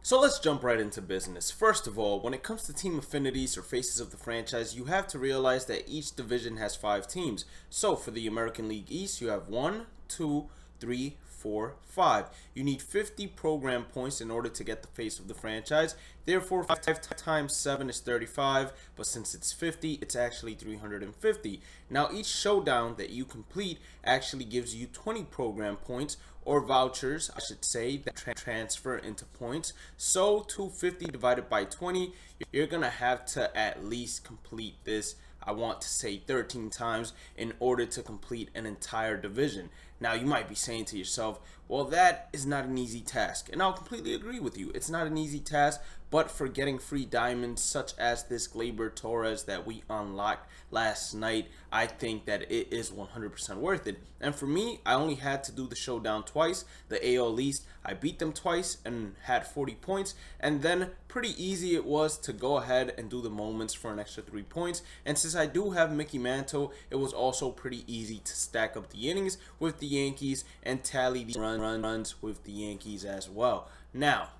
So let's jump right into business. First of all, when it comes to team affinities or faces of the franchise, you have to realize that each division has 5 teams. So for the American League East, you have 1, 2, 3, 4, 5. You need 50 program points in order to get the face of the franchise. Therefore, 5 times 7 is 35, but since it's 50, it's actually 350. Now, each showdown that you complete actually gives you 20 program points, or vouchers, I should say, that transfer into points. So 250 divided by 20, you're gonna have to at least complete this, I want to say 13 times, in order to complete an entire division. Now you might be saying to yourself, well, that is not an easy task, and I'll completely agree with you. It's not an easy task, but for getting free diamonds such as this Gleyber Torres that we unlocked last night, I think that it is 100% worth it. And for me, I only had to do the showdown twice. The AL East, I beat them twice and had 40 points, and then pretty easy it was to go ahead and do the moments for an extra 3 points. And since I do have Mickey Mantle, it was also pretty easy to stack up the innings with the Yankees and tally the runs with the Yankees as well. Now,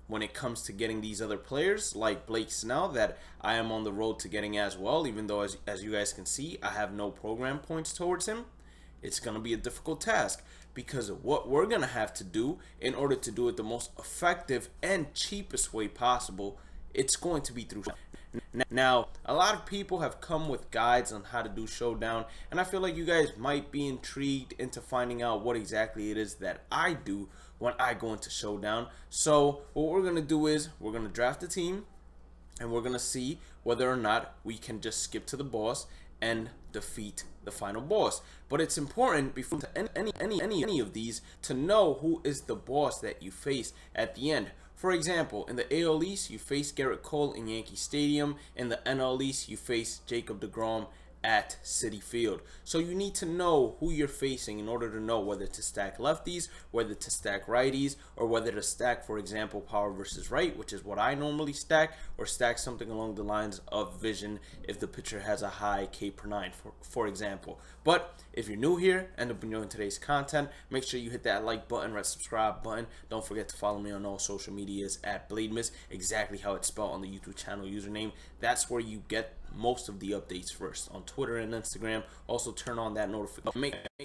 when it comes to getting these other players like Blake Snell that I am on the road to getting as well, even though as you guys can see, I have no program points towards him, it's going to be a difficult task, because what we're going to have to do in order to do it the most effective and cheapest way possible, it's going to be through. Now, a lot of people have come with guides on how to do Showdown, and I feel like you guys might be intrigued into finding out what exactly it is that I do when I go into Showdown. So what we're going to do is we're going to draft a team, and we're going to see whether or not we can just skip to the boss and defeat the final boss. But it's important before any of these to know who is the boss that you face at the end. For example, in the AL East, you face Garrett Cole in Yankee Stadium. In the NL East, you face Jacob deGrom at Citi Field. So you need to know who you're facing in order to know whether to stack lefties, whether to stack righties, or whether to stack, for example, power versus right, which is what I normally stack, or stack something along the lines of vision if the pitcher has a high K/9, for example. But if you're new here and have been enjoying today's content, make sure you hit that like button, red subscribe button. Don't forget to follow me on all social medias at BladeMiss, exactly how it's spelled on the YouTube channel username. That's where you get most of the updates first, on Twitter and Instagram. Also turn on that notification.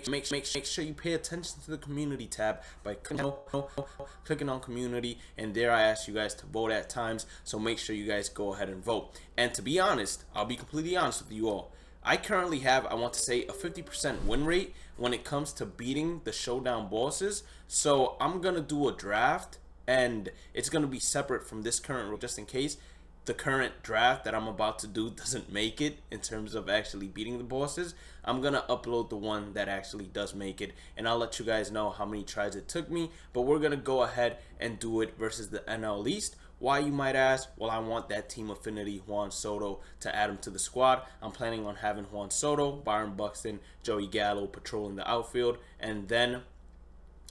Make sure you pay attention to the community tab by clicking on community, and there I ask you guys to vote at times, so make sure you guys go ahead and vote. And to be honest, I'll be completely honest with you all, I currently have, I want to say, a 50% win rate when it comes to beating the showdown bosses. So I'm gonna do a draft, and it's gonna be separate from this current, just in case the current draft that I'm about to do doesn't make it in terms of actually beating the bosses. I'm gonna upload the one that actually does make it, and I'll let you guys know how many tries it took me. But we're gonna go ahead and do it versus the NL East. Why, you might ask? Well, I want that team affinity Juan Soto to add him to the squad. I'm planning on having Juan Soto, Byron Buxton, Joey Gallo patrolling the outfield, and then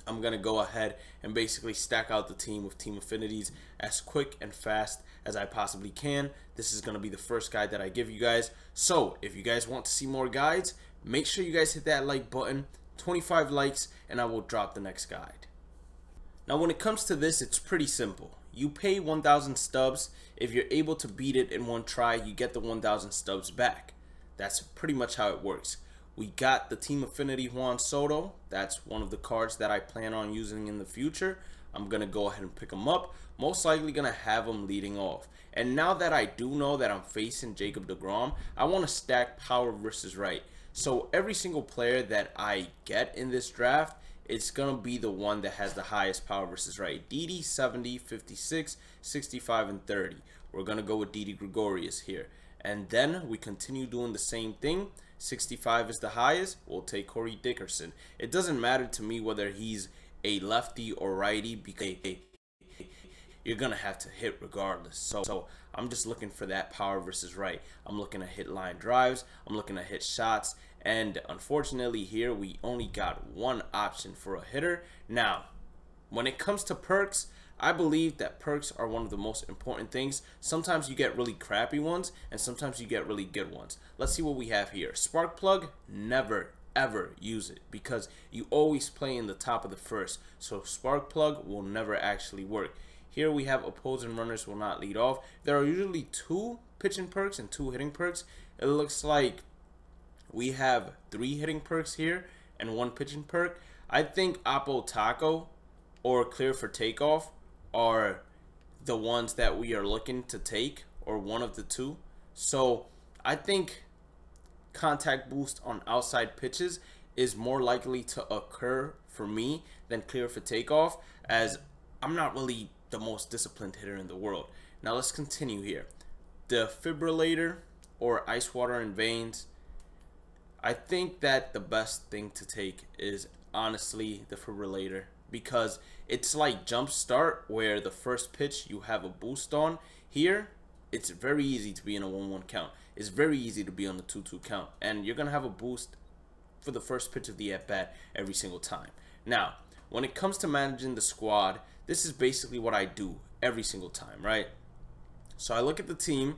I'm going to go ahead and basically stack out the team with team affinities as quick and fast as I possibly can. This is going to be the first guide that I give you guys. So if you guys want to see more guides, make sure you guys hit that like button, 25 likes, and I will drop the next guide. Now when it comes to this, it's pretty simple. You pay 1,000 stubs. If you're able to beat it in one try, you get the 1,000 stubs back. That's pretty much how it works. We got the team affinity Juan Soto. That's one of the cards that I plan on using in the future. I'm going to go ahead and pick him up. Most likely going to have him leading off. And now that I do know that I'm facing Jacob deGrom, I want to stack power versus right. So every single player that I get in this draft, it's going to be the one that has the highest power versus right. Didi, 70, 56, 65, and 30. We're going to go with Didi Gregorius here. And then we continue doing the same thing. 65 is the highest. We'll take Corey Dickerson. It doesn't matter to me whether he's a lefty or righty, because you're going to have to hit regardless. So I'm just looking for that power versus right. I'm looking to hit line drives. I'm looking to hit shots. And unfortunately here we only got one option for a hitter. Now, when it comes to perks, I believe that perks are one of the most important things. Sometimes you get really crappy ones, and sometimes you get really good ones. Let's see what we have here. Spark plug, never ever use it, because you always play in the top of the first. So spark plug will never actually work. Here we have opposing runners will not lead off. There are usually 2 pitching perks and 2 hitting perks. It looks like we have 3 hitting perks here and 1 pitching perk. I think Oppo Taco or Clear for Takeoff are the ones that we are looking to take, or one of the 2. So I think contact boost on outside pitches is more likely to occur for me than Clear for Takeoff, as I'm not really the most disciplined hitter in the world. Now let's continue here. Defibrillator or Ice Water in Veins. I think that the best thing to take is honestly Defibrillator, because it's like Jump Start, where the first pitch you have a boost on. Here it's very easy to be in a 1-1 count. It's very easy to be on the 2-2 count, and you're gonna have a boost for the first pitch of the at-bat every single time. Now when it comes to managing the squad, this is basically what I do every single time, right? So I look at the team,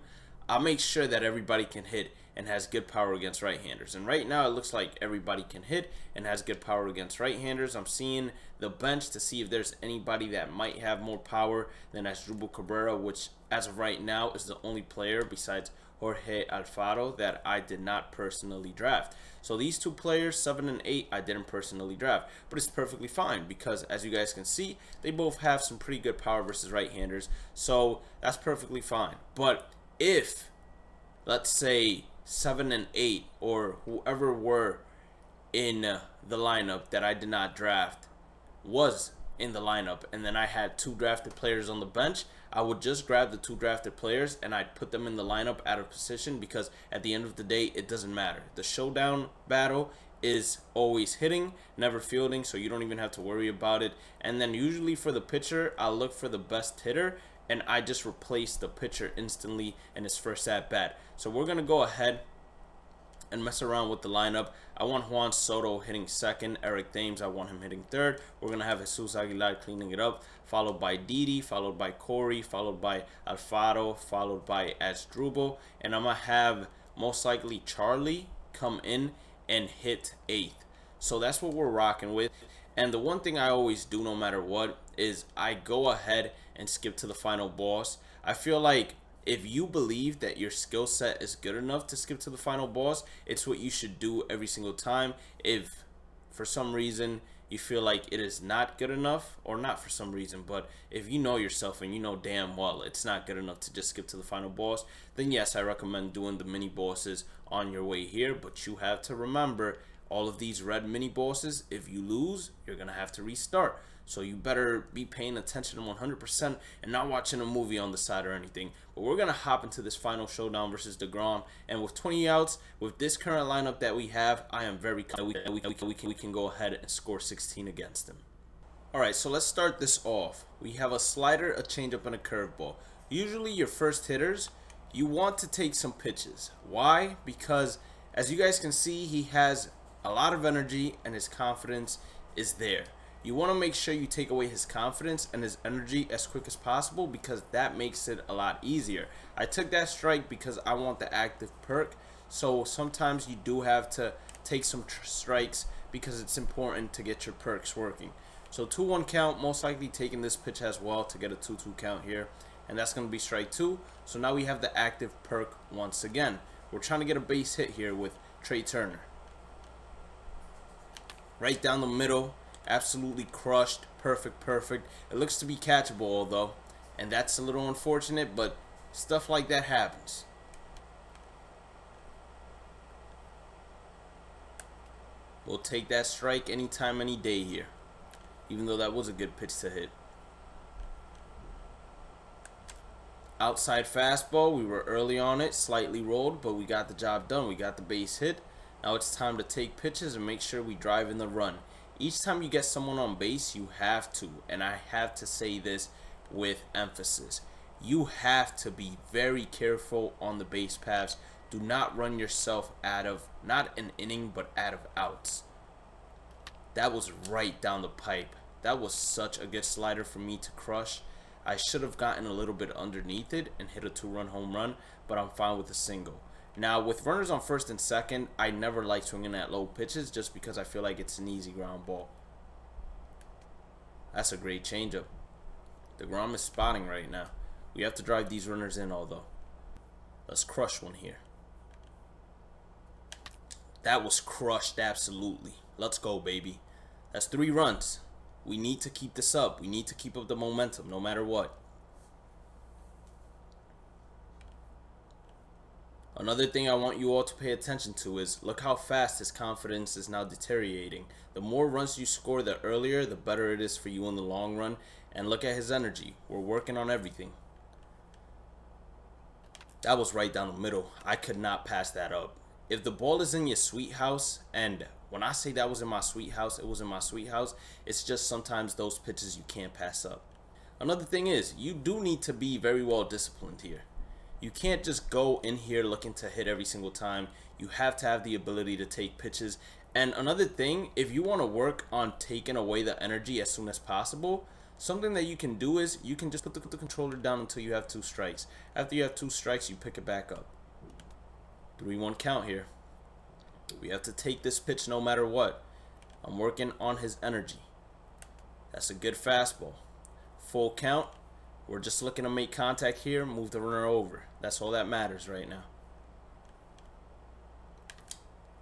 I'll make sure that everybody can hit and has good power against right-handers. And right now it looks like everybody can hit and has good power against right-handers. I'm seeing the bench to see if there's anybody that might have more power than Asdrubal Cabrera, which as of right now is the only player besides Jorge Alfaro that I did not personally draft. So these 2 players, 7 and 8, I didn't personally draft, but it's perfectly fine because as you guys can see, they both have some pretty good power versus right-handers, so that's perfectly fine. But if, let's say, 7 and 8 or whoever were in the lineup that I did not draft was in the lineup, and then I had 2 drafted players on the bench, I would just grab the 2 drafted players and I'd put them in the lineup out of position, because at the end of the day it doesn't matter. The showdown battle is always hitting, never fielding, so you don't even have to worry about it. And then usually for the pitcher, I'll look for the best hitter and I just replace the pitcher instantly in his first at bat. So we're gonna go ahead and mess around with the lineup. I want Juan Soto hitting second. Eric Thames, I want him hitting third. We're going to have Jesus Aguilar cleaning it up, followed by Didi, followed by Corey, followed by Alfaro, followed by Asdrubal. And I'm going to have most likely Charlie come in and hit 8th. So that's what we're rocking with. And the one thing I always do no matter what is I go ahead and skip to the final boss. I feel like if you believe that your skill set is good enough to skip to the final boss, it's what you should do every single time. If for some reason you feel like it is not good enough, or not for some reason, but if you know yourself and you know damn well it's not good enough to just skip to the final boss, then yes, I recommend doing the mini bosses on your way here. But you have to remember, all of these red mini bosses, if you lose, you're gonna have to restart. So you better be paying attention 100% and not watching a movie on the side or anything. But we're gonna hop into this final showdown versus DeGrom, and with 20 outs, with this current lineup that we have, I am very confident we can go ahead and score 16 against him. Alright, so let's start this off. We have a slider, a changeup, and a curveball. Usually your first hitters, you want to take some pitches. Why? Because as you guys can see, he has a lot of energy and his confidence is there. You want to make sure you take away his confidence and his energy as quick as possible, because that makes it a lot easier. I took that strike because I want the active perk, so sometimes you do have to take some strikes because it's important to get your perks working. So 2-1 count, most likely taking this pitch as well to get a 2-2 count here, and that's going to be strike 2. So now we have the active perk once again. We're trying to get a base hit here with Trey Turner. Right down the middle. Absolutely crushed. Perfect. It looks to be catchable though, and that's a little unfortunate, but stuff like that happens. We'll take that strike anytime, any day here, even though that was a good pitch to hit. Outside fastball, we were early on it, slightly rolled, but we got the job done. We got the base hit. Now it's time to take pitches and make sure we drive in the run. Each time you get someone on base, you have to, and I have to say this with emphasis, you have to be very careful on the base paths. Do not run yourself out of, not an inning, but out of outs. That was right down the pipe. That was such a good slider for me to crush. I should have gotten a little bit underneath it and hit a 2-run home run, but I'm fine with a single. Now, with runners on first and second, I never like swinging at low pitches just because I feel like it's an easy ground ball. That's a great changeup. DeGrom is spotting right now. We have to drive these runners in, although. Let's crush one here. That was crushed, absolutely. Let's go, baby. That's 3 runs. We need to keep this up. We need to keep up the momentum, no matter what. Another thing I want you all to pay attention to is, look how fast his confidence is now deteriorating. The more runs you score, the earlier, the better it is for you in the long run. And look at his energy. We're working on everything. That was right down the middle. I could not pass that up. If the ball is in your sweet house, and when I say that was in my sweet house, it was in my sweet house. It's just sometimes those pitches you can't pass up. Another thing is, you do need to be very well disciplined here. You can't just go in here looking to hit every single time. You have to have the ability to take pitches. And another thing, if you want to work on taking away the energy as soon as possible, something that you can do is you can just put the controller down until you have 2 strikes. After you have 2 strikes, you pick it back up. 3-1 count here. We have to take this pitch no matter what. I'm working on his energy. That's a good fastball. Full count. We're just looking to make contact here, move the runner over. That's all that matters right now.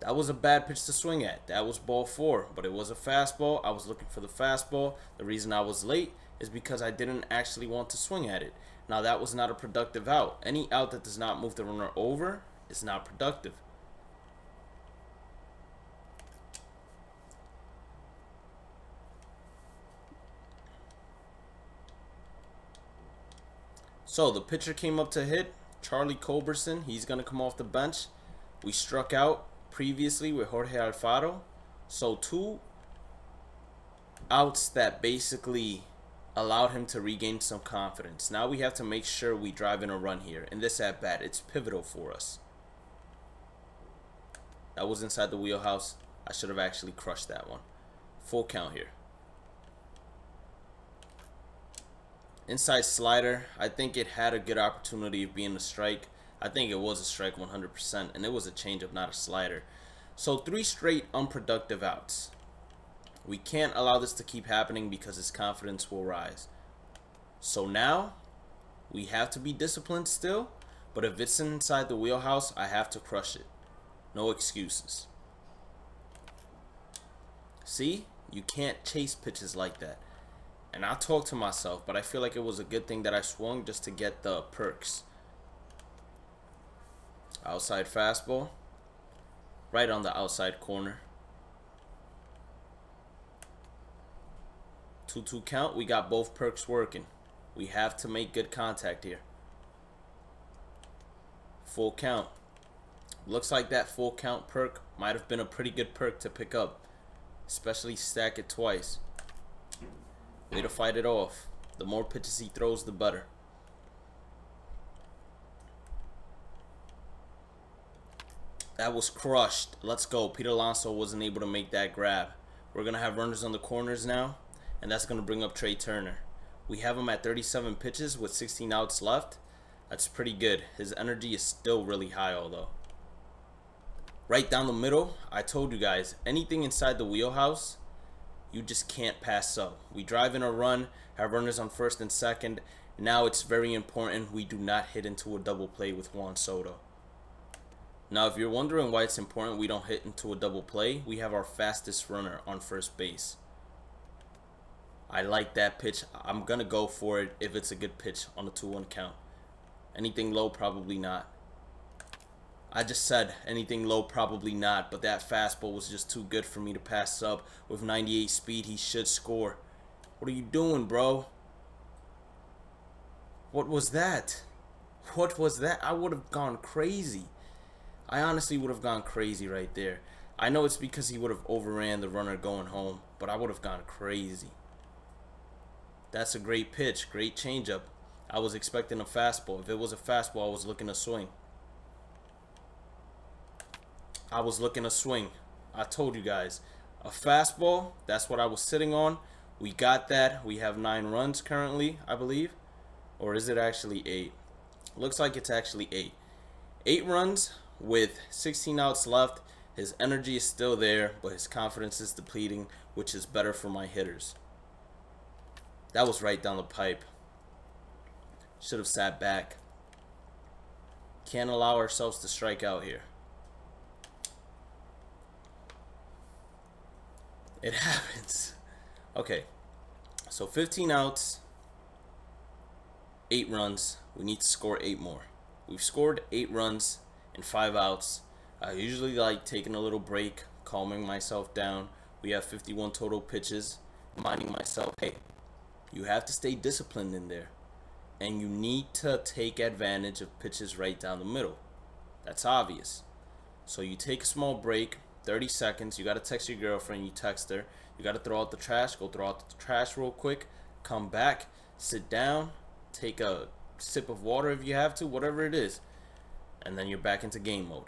That was a bad pitch to swing at. That was ball 4, but it was a fastball. I was looking for the fastball. The reason I was late is because I didn't actually want to swing at it. Now, that was not a productive out. Any out that does not move the runner over is not productive. So the pitcher came up to hit, Charlie Culberson. He's going to come off the bench. We struck out previously with Jorge Alfaro. So 2 outs that basically allowed him to regain some confidence. Now we have to make sure we drive in a run here. In this at bat, it's pivotal for us. That was inside the wheelhouse. I should have actually crushed that one. Full count here. Inside slider, I think it had a good opportunity of being a strike. I think it was a strike 100%, and it was a changeup, not a slider. So 3 straight unproductive outs. We can't allow this to keep happening because his confidence will rise. So now, we have to be disciplined still, but if it's inside the wheelhouse, I have to crush it. No excuses. See? You can't chase pitches like that. And I talk to myself, but I feel like it was a good thing that I swung just to get the perks. Outside fastball. Right on the outside corner. 2-2 count. We got both perks working. We have to make good contact here. Full count. Looks like that full count perk might have been a pretty good perk to pick up. Especially stack it twice. Way to fight it off. The more pitches he throws, the better. That was crushed. Let's go. Peter Alonso wasn't able to make that grab. We're going to have runners on the corners now, and that's going to bring up Trey Turner. We have him at 37 pitches with 16 outs left. That's pretty good. His energy is still really high, although. Right down the middle, I told you guys, anything inside the wheelhouse, you just can't pass up. We drive in a run, have runners on first and second. Now it's very important we do not hit into a double play with Juan Soto. Now, if you're wondering why it's important we don't hit into a double play, we have our fastest runner on first base. I like that pitch. I'm going to go for it if it's a good pitch on a 2-1 count. Anything low, probably not. I just said anything low, probably not, but that fastball was just too good for me to pass up. With 98 speed, he should score. What are you doing, bro? What was that? What was that? I would have gone crazy. I honestly would have gone crazy right there. I know it's because he would have overran the runner going home, but I would have gone crazy. That's a great pitch, great changeup. I was expecting a fastball. If it was a fastball, I was looking to swing. I was looking to swing. I told you guys. A fastball, that's what I was sitting on. We got that. We have 9 runs currently, I believe. Or is it actually 8? Looks like it's actually 8. 8 runs with 16 outs left. His energy is still there, but his confidence is depleting, which is better for my hitters. That was right down the pipe. Should have sat back. Can't allow ourselves to strike out here. It happens. Okay, so 15 outs, 8 runs. We need to score 8 more. We've scored 8 runs and 5 outs. I usually like taking a little break, calming myself down. We have 51 total pitches, reminding myself, hey, you have to stay disciplined in there. And you need to take advantage of pitches right down the middle. That's obvious. So you take a small break, 30 seconds. You got to text your girlfriend. You text her. You got to throw out the trash. Go throw out the trash real quick. Come back. Sit down. Take a sip of water if you have to. Whatever it is. And then you're back into game mode.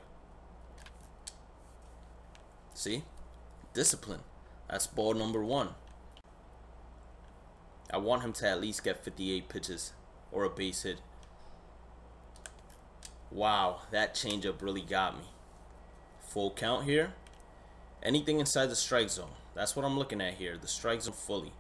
See? Discipline. That's ball number 1. I want him to at least get 58 pitches or a base hit. Wow, that changeup really got me. Full count here. Anything inside the strike zone. That's what I'm looking at here. The strike zone fully.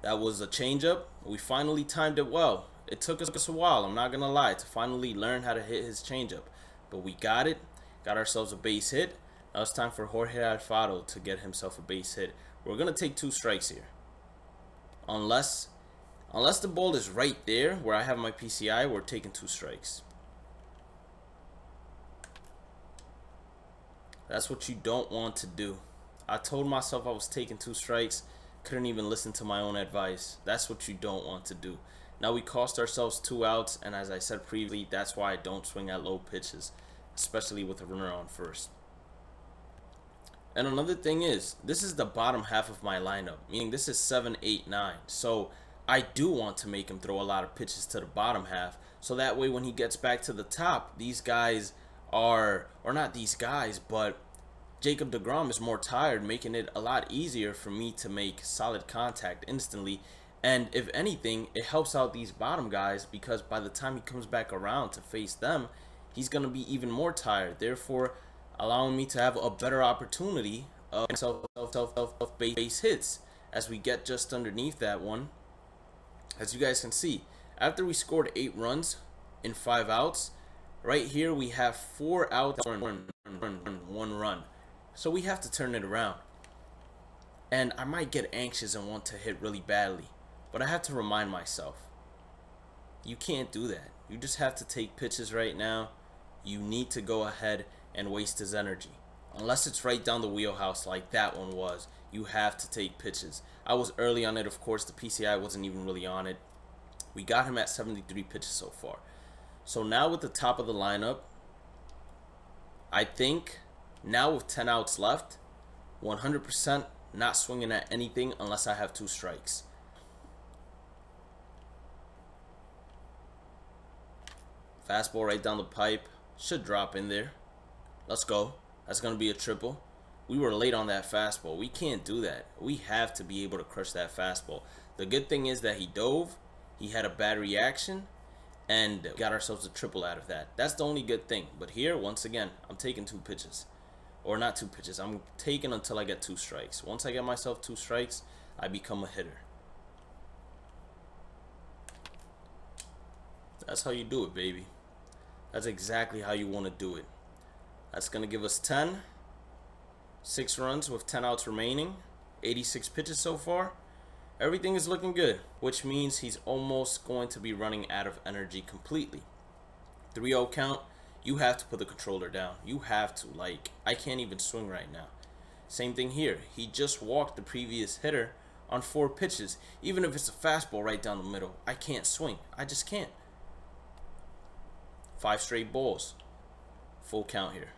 That was a changeup. We finally timed it well. It took us a while, I'm not going to lie, to finally learn how to hit his changeup. But we got it. Got ourselves a base hit. Now it's time for Jorge Alfaro to get himself a base hit. We're going to take 2 strikes here. Unless the ball is right there where I have my PCI, we're taking 2 strikes. That's what you don't want to do. I told myself I was taking 2 strikes. Couldn't even listen to my own advice. That's what you don't want to do. Now we cost ourselves 2 outs, and as I said previously, that's why I don't swing at low pitches, especially with a runner on first. And another thing is, this is the bottom half of my lineup, meaning this is 7, 8, 9. So I do want to make him throw a lot of pitches to the bottom half, so that way when he gets back to the top, these guys are, or not these guys, but Jacob deGrom is more tired, making it a lot easier for me to make solid contact instantly. And if anything, it helps out these bottom guys, because by the time he comes back around to face them, he's going to be even more tired, therefore allowing me to have a better opportunity of base hits as we get just underneath that one. As you guys can see, after we scored 8 runs in 5 outs, right here we have 4 outs and 1 run. So we have to turn it around. And I might get anxious and want to hit really badly, but I have to remind myself, you can't do that. You just have to take pitches right now. You need to go ahead and waste his energy. Unless it's right down the wheelhouse like that one was, you have to take pitches. I was early on it, of course. The PCI wasn't even really on it. We got him at 73 pitches so far. So now with the top of the lineup, I think now with 10 outs left, 100% not swinging at anything unless I have 2 strikes. Fastball right down the pipe. Should drop in there. Let's go. That's going to be a triple. We were late on that fastball. We can't do that. We have to be able to crush that fastball. The good thing is that he dove. He had a bad reaction. And got ourselves a triple out of that. That's the only good thing. But here, once again, I'm taking 2 pitches. Or not 2 pitches. I'm taking until I get 2 strikes. Once I get myself 2 strikes, I become a hitter. That's how you do it, baby. That's exactly how you want to do it. That's going to give us 6 runs with 10 outs remaining. 86 pitches so far. Everything is looking good, which means he's almost going to be running out of energy completely. 3-0 count. You have to put the controller down. You have to. Like, I can't even swing right now. Same thing here. He just walked the previous hitter on 4 pitches. Even if it's a fastball right down the middle, I can't swing. I just can't. 5 straight balls. Full count here.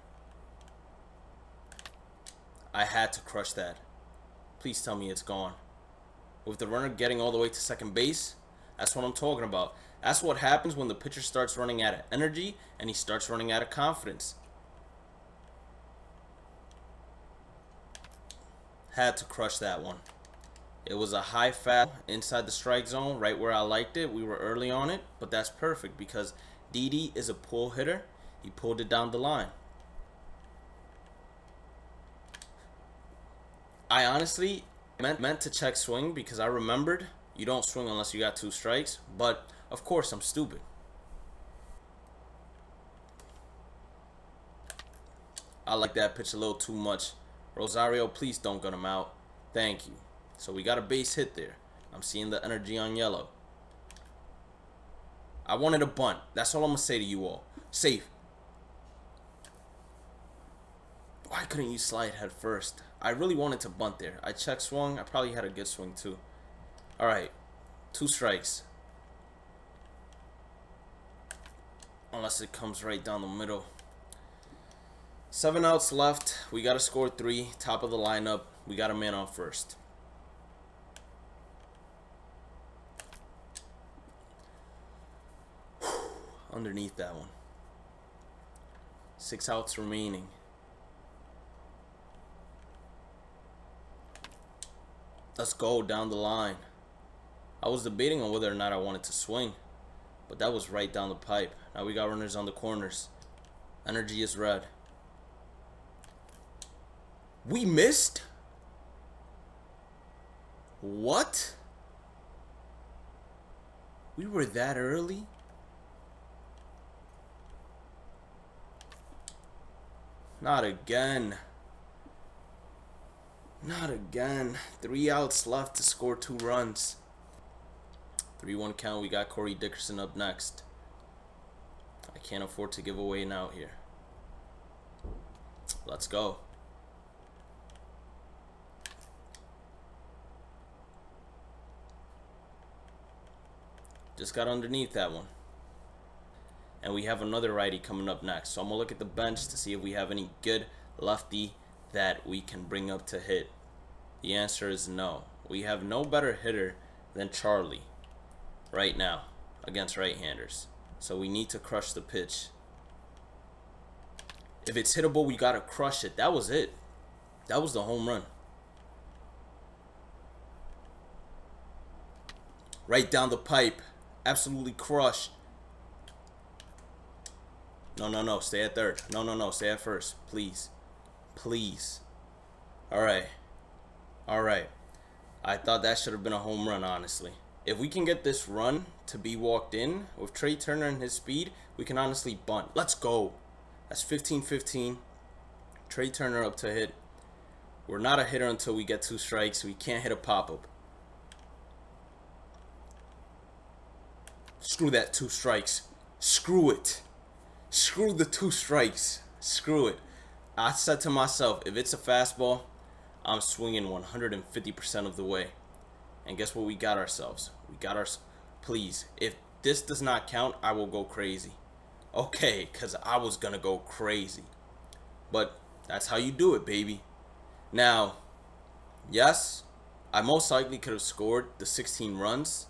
I had to crush that. Please tell me it's gone. With the runner getting all the way to second base, that's what I'm talking about. That's what happens when the pitcher starts running out of energy and he starts running out of confidence. Had to crush that one. It was a high fast inside the strike zone, right where I liked it. We were early on it, but that's perfect because Didi is a pull hitter. He pulled it down the line. I honestly meant to check swing because I remembered You don't swing unless you got 2 strikes. But, of course, I'm stupid. I like that pitch a little too much. Rosario, please don't gut him out. Thank you. So we got a base hit there. I'm seeing the energy on yellow. I wanted a bunt. That's all I'm going to say to you all. Safe. Why couldn't you slide head first? I really wanted to bunt there. I check swung. I probably had a good swing too. Alright. 2 strikes. Unless it comes right down the middle. 7 outs left. We got to score 3. Top of the lineup. We got a man on first. Underneath that one. 6 outs remaining. Let's go down the line. I was debating on whether or not I wanted to swing, but that was right down the pipe. Now we got runners on the corners. Energy is red. We missed? What? We were that early? Not again. Not again. 3 outs left to score 2 runs. 3-1 count. We got Corey Dickerson up next. I can't afford to give away an out here. Let's go. Just got underneath that one. And we have another righty coming up next. So I'm going to look at the bench to see if we have any good lefty that we can bring up to hit. The answer is no. We have no better hitter than Charlie right now against right-handers. So we need to crush the pitch. If it's hittable, we got to crush it. That was it. That was the home run. Right down the pipe. Absolutely crushed. No, no, no. Stay at third. No, no, no. Stay at first. Please. Please. Alright. Alright. I thought that should have been a home run, honestly. If we can get this run to be walked in with Trey Turner and his speed, we can honestly bunt. Let's go. That's 15-15. Trey Turner up to hit. We're not a hitter until we get 2 strikes. We can't hit a pop-up. Screw that 2 strikes. Screw it. Screw the 2 strikes. Screw it. I said to myself, if it's a fastball, I'm swinging 150% of the way. And guess what we got ourselves? We got our... Please, if this does not count, I will go crazy. Okay, because I was going to go crazy. But that's how you do it, baby. Now, yes, I most likely could have scored the 16 runs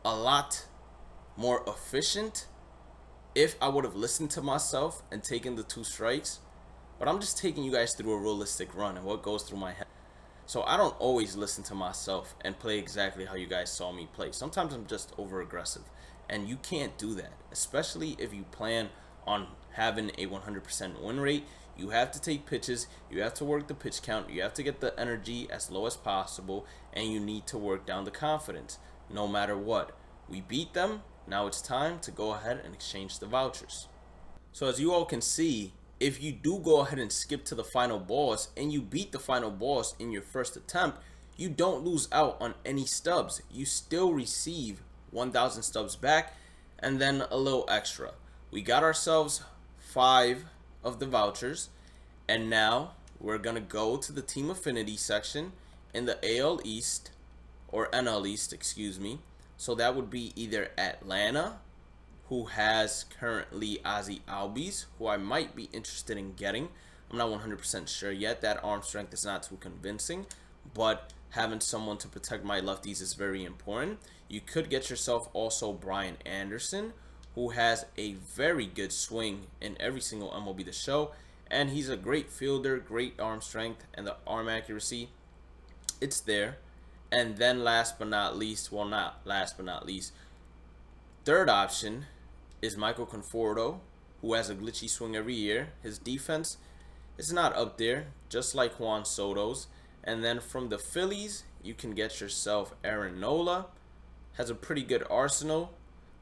a lot more efficient if I would have listened to myself and taken the 2 strikes. But I'm just taking you guys through a realistic run and what goes through my head. So I don't always listen to myself and play exactly how you guys saw me play. Sometimes I'm just over aggressive. And you can't do that. Especially if you plan on having a 100% win rate. You have to take pitches. You have to work the pitch count. You have to get the energy as low as possible. And you need to work down the confidence. No matter what. We beat them. Now it's time to go ahead and exchange the vouchers. So as you all can see, if you do go ahead and skip to the final boss and you beat the final boss in your first attempt, you don't lose out on any stubs. You still receive 1,000 stubs back and then a little extra. We got ourselves 5 of the vouchers, and now we're gonna go to the Team Affinity section in the AL East, or NL East, excuse me. So that would be either Atlanta, who has currently Ozzie Albies, who I might be interested in getting. I'm not 100% sure yet. That arm strength is not too convincing, but having someone to protect my lefties is very important. You could get yourself also Brian Anderson, who has a very good swing in every single MLB The Show, and he's a great fielder, great arm strength, and the arm accuracy, it's there. And then last but not least, well, not last but not least, third option is Michael Conforto, who has a glitchy swing every year. His defense is not up there, just like Juan Soto's. And then from the Phillies, you can get yourself Erin Nola, has a pretty good arsenal,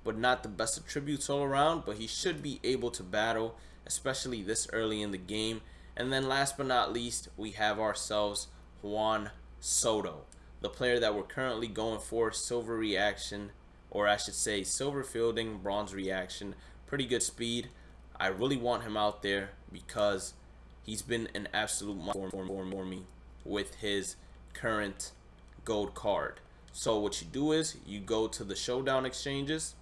but not the best attributes all around, but he should be able to battle, especially this early in the game. And then last but not least, we have ourselves Juan Soto, the player that we're currently going for. Silver reaction, or I should say silver fielding, bronze reaction, pretty good speed. I really want him out there because he's been an absolute for me with his current gold card. So what you do is you go to the Showdown exchanges,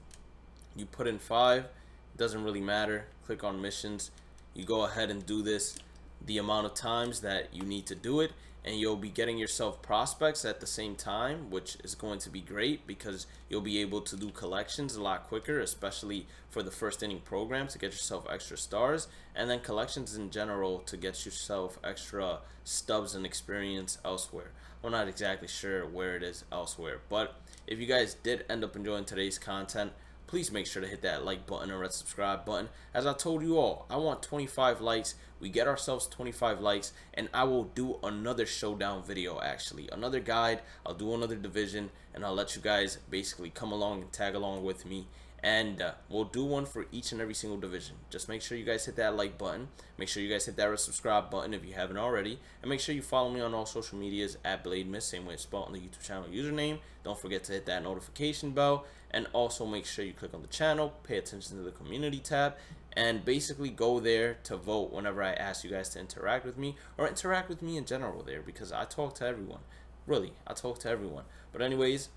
you put in 5, it doesn't really matter, click on missions, you go ahead and do this the amount of times that you need to do it, and you'll be getting yourself prospects at the same time, which is going to be great because you'll be able to do collections a lot quicker, especially for the first inning program to get yourself extra stars, and then collections in general to get yourself extra stubs and experience elsewhere. I'm not exactly sure where it is elsewhere, but if you guys did end up enjoying today's content, please make sure to hit that like button and red subscribe button. As I told you all, I want 25 likes. We get ourselves 25 likes, and I will do another Showdown video, actually. Another guide, I'll do another division, and I'll let you guys basically come along and tag along with me. And we'll do one for each and every single division. Just make sure you guys hit that like button. Make sure you guys hit that red subscribe button if you haven't already. And make sure you follow me on all social medias at BladeMiss, same way it's spelled on the YouTube channel username. Don't forget to hit that notification bell. And also make sure you click on the channel, pay attention to the community tab, and basically go there to vote whenever I ask you guys to interact with me, or interact with me in general there, because I talk to everyone. Really, I talk to everyone. But anyways,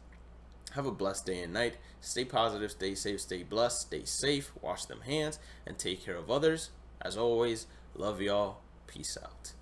have a blessed day and night. Stay positive, stay safe, stay blessed, stay safe, wash them hands, and take care of others. As always, love y'all. Peace out.